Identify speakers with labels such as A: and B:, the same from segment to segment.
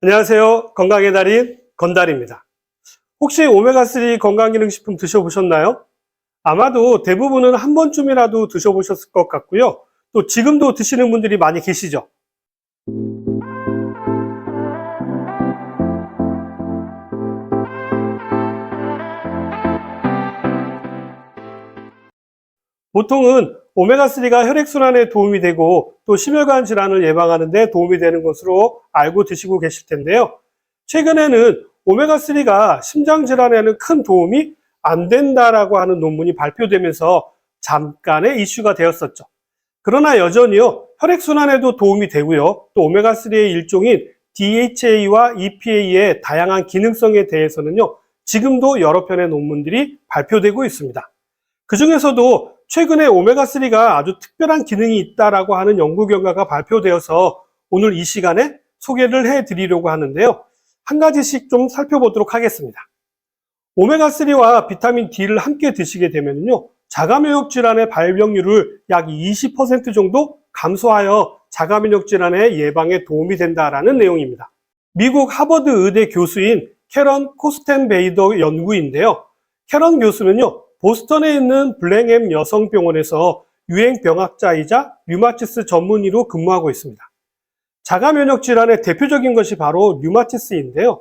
A: 안녕하세요. 건강의 달인 건달입니다. 혹시 오메가3 건강기능식품 드셔보셨나요? 아마도 대부분은 한 번쯤이라도 드셔보셨을 것 같고요. 또 지금도 드시는 분들이 많이 계시죠. 보통은 오메가3가 혈액순환에 도움이 되고 또 심혈관 질환을 예방하는 데 도움이 되는 것으로 알고 드시고 계실 텐데요. 최근에는 오메가3가 심장 질환에는 큰 도움이 안 된다라고 하는 논문이 발표되면서 잠깐의 이슈가 되었었죠. 그러나 여전히요, 혈액순환에도 도움이 되고요. 또 오메가3의 일종인 DHA와 EPA의 다양한 기능성에 대해서는요, 지금도 여러 편의 논문들이 발표되고 있습니다. 그 중에서도 최근에 오메가3가 아주 특별한 기능이 있다라고 하는 연구 결과가 발표되어서 오늘 이 시간에 소개를 해드리려고 하는데요. 한 가지씩 좀 살펴보도록 하겠습니다. 오메가3와 비타민 D를 함께 드시게 되면요, 자가면역 질환의 발병률을 약 20% 정도 감소하여 자가면역 질환의 예방에 도움이 된다라는 내용입니다. 미국 하버드 의대 교수인 캐런 코스텐베이더 연구인데요. 캐런 교수는요, 보스턴에 있는 블랭햄 여성병원에서 유행병학자이자 류마티스 전문의로 근무하고 있습니다. 자가면역 질환의 대표적인 것이 바로 류마티스인데요.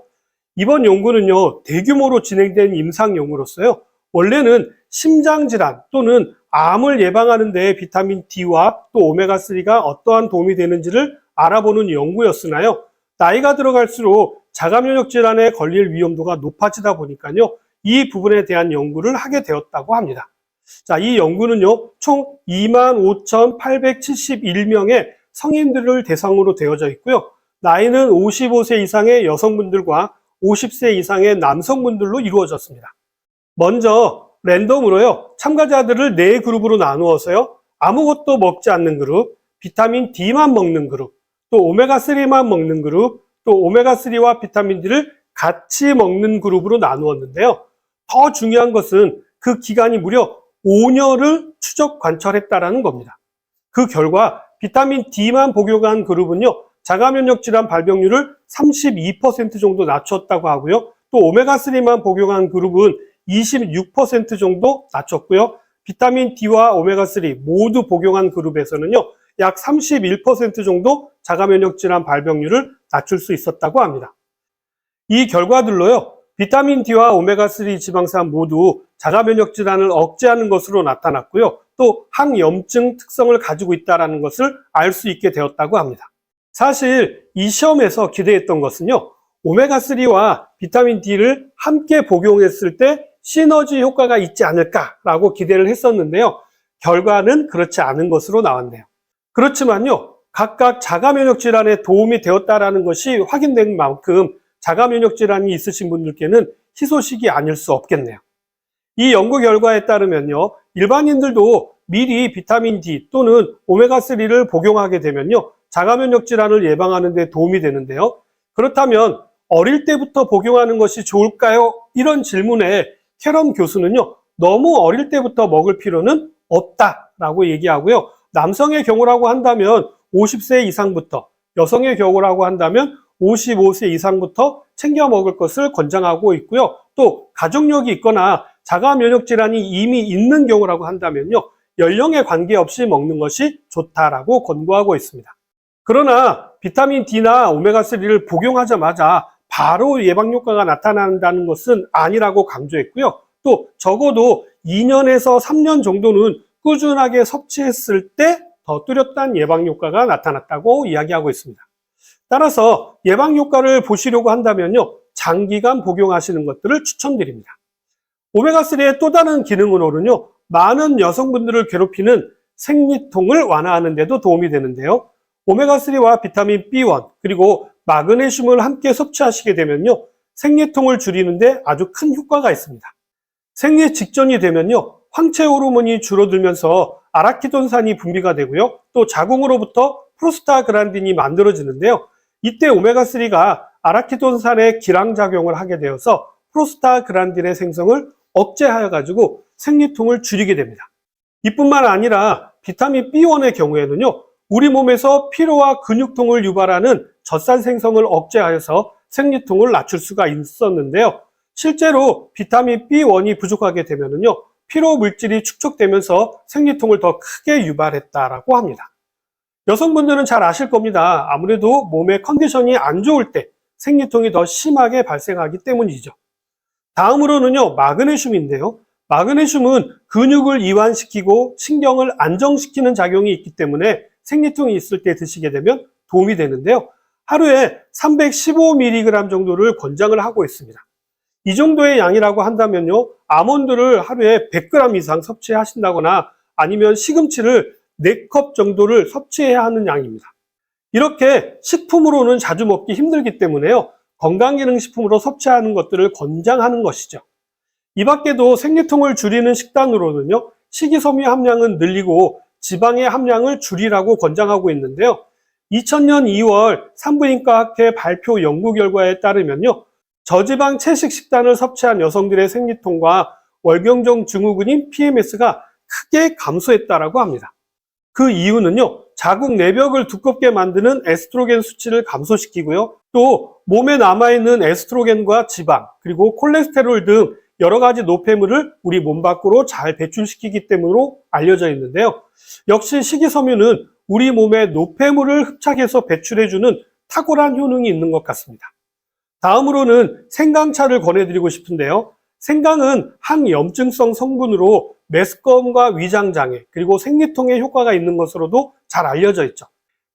A: 이번 연구는요, 대규모로 진행된 임상 연구로서요, 원래는 심장질환 또는 암을 예방하는 데 비타민 D와 또 오메가3가 어떠한 도움이 되는지를 알아보는 연구였으나요, 나이가 들어갈수록 자가면역 질환에 걸릴 위험도가 높아지다 보니까요, 이 부분에 대한 연구를 하게 되었다고 합니다. 자, 이 연구는요, 총 25,871명의 성인들을 대상으로 되어져 있고요. 나이는 55세 이상의 여성분들과 50세 이상의 남성분들로 이루어졌습니다. 먼저 랜덤으로요, 참가자들을 4그룹으로 나누어서요, 아무것도 먹지 않는 그룹, 비타민 D만 먹는 그룹, 또 오메가3만 먹는 그룹, 또 오메가3와 비타민 D를 같이 먹는 그룹으로 나누었는데요. 더 중요한 것은 그 기간이 무려 5년을 추적 관찰했다라는 겁니다. 그 결과 비타민 D만 복용한 그룹은요, 자가면역 질환 발병률을 32% 정도 낮췄다고 하고요. 또 오메가3만 복용한 그룹은 26% 정도 낮췄고요. 비타민 D와 오메가3 모두 복용한 그룹에서는요, 약 31% 정도 자가면역 질환 발병률을 낮출 수 있었다고 합니다. 이 결과들로요, 비타민 D와 오메가3 지방산 모두 자가면역 질환을 억제하는 것으로 나타났고요. 또 항염증 특성을 가지고 있다는 것을 알 수 있게 되었다고 합니다. 사실 이 시험에서 기대했던 것은요, 오메가3와 비타민 D를 함께 복용했을 때 시너지 효과가 있지 않을까라고 기대를 했었는데요. 결과는 그렇지 않은 것으로 나왔네요. 그렇지만요, 각각 자가면역 질환에 도움이 되었다는 것이 확인된 만큼 자가면역 질환이 있으신 분들께는 희소식이 아닐 수 없겠네요. 이 연구 결과에 따르면요, 일반인들도 미리 비타민 D 또는 오메가3를 복용하게 되면요, 자가면역 질환을 예방하는 데 도움이 되는데요. 그렇다면 어릴 때부터 복용하는 것이 좋을까요? 이런 질문에 캐런 교수는요, 너무 어릴 때부터 먹을 필요는 없다라고 얘기하고요. 남성의 경우라고 한다면 50세 이상부터, 여성의 경우라고 한다면 55세 이상부터 챙겨 먹을 것을 권장하고 있고요. 또 가족력이 있거나 자가면역 질환이 이미 있는 경우라고 한다면요, 연령에 관계없이 먹는 것이 좋다라고 권고하고 있습니다. 그러나 비타민 D나 오메가3를 복용하자마자 바로 예방 효과가 나타난다는 것은 아니라고 강조했고요. 또 적어도 2년에서 3년 정도는 꾸준하게 섭취했을 때 더 뚜렷한 예방 효과가 나타났다고 이야기하고 있습니다. 따라서 예방 효과를 보시려고 한다면요, 장기간 복용하시는 것들을 추천드립니다. 오메가3의 또 다른 기능으로는요, 많은 여성분들을 괴롭히는 생리통을 완화하는 데도 도움이 되는데요. 오메가3와 비타민 B1 그리고 마그네슘을 함께 섭취하시게 되면요, 생리통을 줄이는데 아주 큰 효과가 있습니다. 생리 직전이 되면요, 황체 호르몬이 줄어들면서 아라키돈산이 분비가 되고요, 또 자궁으로부터 프로스타글란딘이 만들어지는데요. 이때 오메가3가 아라키돈산의 기량작용을 하게 되어서 프로스타글란딘의 생성을 억제하여 가지고 생리통을 줄이게 됩니다. 이뿐만 아니라 비타민 B1의 경우에는요, 우리 몸에서 피로와 근육통을 유발하는 젖산 생성을 억제하여서 생리통을 낮출 수가 있었는데요. 실제로 비타민 B1이 부족하게 되면요, 피로 물질이 축적되면서 생리통을 더 크게 유발했다라고 합니다. 여성분들은 잘 아실 겁니다. 아무래도 몸의 컨디션이 안 좋을 때 생리통이 더 심하게 발생하기 때문이죠. 다음으로는요, 마그네슘인데요. 마그네슘은 근육을 이완시키고 신경을 안정시키는 작용이 있기 때문에 생리통이 있을 때 드시게 되면 도움이 되는데요. 하루에 315mg 정도를 권장을 하고 있습니다. 이 정도의 양이라고 한다면요, 아몬드를 하루에 100g 이상 섭취하신다거나 아니면 시금치를 4컵 정도를 섭취해야 하는 양입니다. 이렇게 식품으로는 자주 먹기 힘들기 때문에요, 건강기능식품으로 섭취하는 것들을 권장하는 것이죠. 이 밖에도 생리통을 줄이는 식단으로는요, 식이섬유 함량은 늘리고 지방의 함량을 줄이라고 권장하고 있는데요. 2000년 2월 산부인과학회 발표 연구 결과에 따르면요, 저지방 채식 식단을 섭취한 여성들의 생리통과 월경정 증후군인 PMS가 크게 감소했다라고 합니다. 그 이유는요, 자궁 내벽을 두껍게 만드는 에스트로겐 수치를 감소시키고요, 또 몸에 남아있는 에스트로겐과 지방, 그리고 콜레스테롤 등 여러 가지 노폐물을 우리 몸 밖으로 잘 배출시키기 때문으로 알려져 있는데요. 역시 식이섬유는 우리 몸에 노폐물을 흡착해서 배출해주는 탁월한 효능이 있는 것 같습니다. 다음으로는 생강차를 권해드리고 싶은데요. 생강은 항염증성 성분으로 메스꺼움과 위장장애, 그리고 생리통에 효과가 있는 것으로도 잘 알려져 있죠.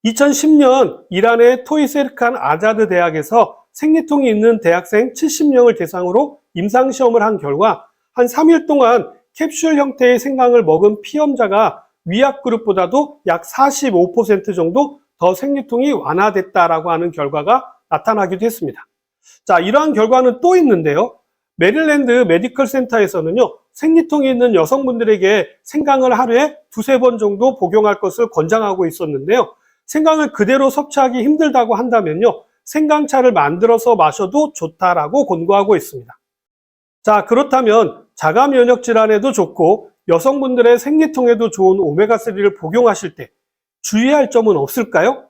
A: 2010년 이란의 토이세르칸 아자드 대학에서 생리통이 있는 대학생 70명을 대상으로 임상시험을 한 결과 한 3일 동안 캡슐 형태의 생강을 먹은 피험자가 위약 그룹보다도 약 45% 정도 더 생리통이 완화됐다라고 하는 결과가 나타나기도 했습니다. 자, 이러한 결과는 또 있는데요. 메릴랜드 메디컬 센터에서는요, 생리통이 있는 여성분들에게 생강을 하루에 2-3번 정도 복용할 것을 권장하고 있었는데요. 생강을 그대로 섭취하기 힘들다고 한다면요, 생강차를 만들어서 마셔도 좋다라고 권고하고 있습니다. 자, 그렇다면 자가 면역 질환에도 좋고 여성분들의 생리통에도 좋은 오메가3를 복용하실 때 주의할 점은 없을까요?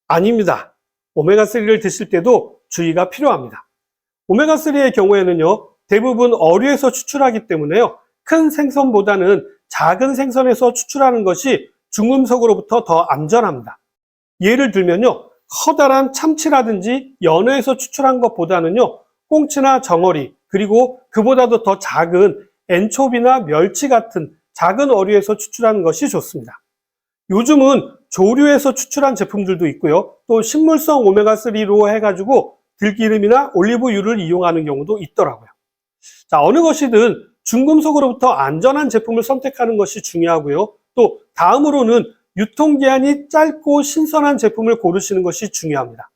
A: 아닙니다. 오메가3를 드실 때도 주의가 필요합니다. 오메가3의 경우에는요, 대부분 어류에서 추출하기 때문에요, 큰 생선보다는 작은 생선에서 추출하는 것이 중금속으로부터 더 안전합니다. 예를 들면요, 커다란 참치라든지 연어에서 추출한 것보다는요, 꽁치나 정어리, 그리고 그보다도 더 작은 엔초비나 멸치 같은 작은 어류에서 추출하는 것이 좋습니다. 요즘은 조류에서 추출한 제품들도 있고요, 또 식물성 오메가3로 해가지고 들기름이나 올리브유를 이용하는 경우도 있더라고요. 자, 어느 것이든 중금속으로부터 안전한 제품을 선택하는 것이 중요하고요, 또 다음으로는 유통기한이 짧고 신선한 제품을 고르시는 것이 중요합니다.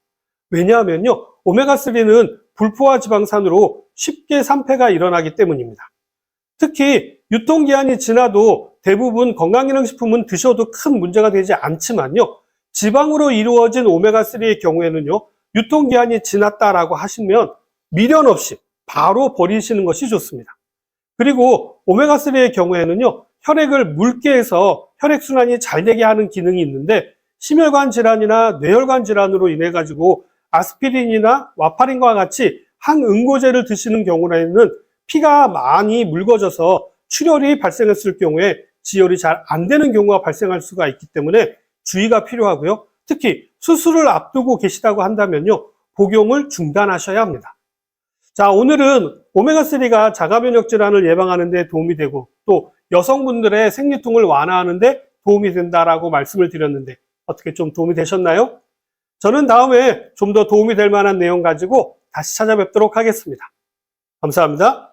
A: 왜냐하면요, 오메가3는 불포화 지방산으로 쉽게 산패가 일어나기 때문입니다. 특히 유통기한이 지나도 대부분 건강기능식품은 드셔도 큰 문제가 되지 않지만요, 지방으로 이루어진 오메가3의 경우에는요, 유통기한이 지났다라고 하시면 미련 없이 바로 버리시는 것이 좋습니다. 그리고 오메가3의 경우에는요, 혈액을 묽게 해서 혈액순환이 잘 되게 하는 기능이 있는데, 심혈관 질환이나 뇌혈관 질환으로 인해 가지고 아스피린이나 와파린과 같이 항응고제를 드시는 경우에는 피가 많이 묽어져서 출혈이 발생했을 경우에 지혈이 잘 안 되는 경우가 발생할 수가 있기 때문에 주의가 필요하고요. 특히 수술을 앞두고 계시다고 한다면요, 복용을 중단하셔야 합니다. 자, 오늘은 오메가3가 자가면역 질환을 예방하는 데 도움이 되고 또 여성분들의 생리통을 완화하는 데 도움이 된다라고 말씀을 드렸는데 어떻게 좀 도움이 되셨나요? 저는 다음에 좀 더 도움이 될 만한 내용 가지고 다시 찾아뵙도록 하겠습니다. 감사합니다.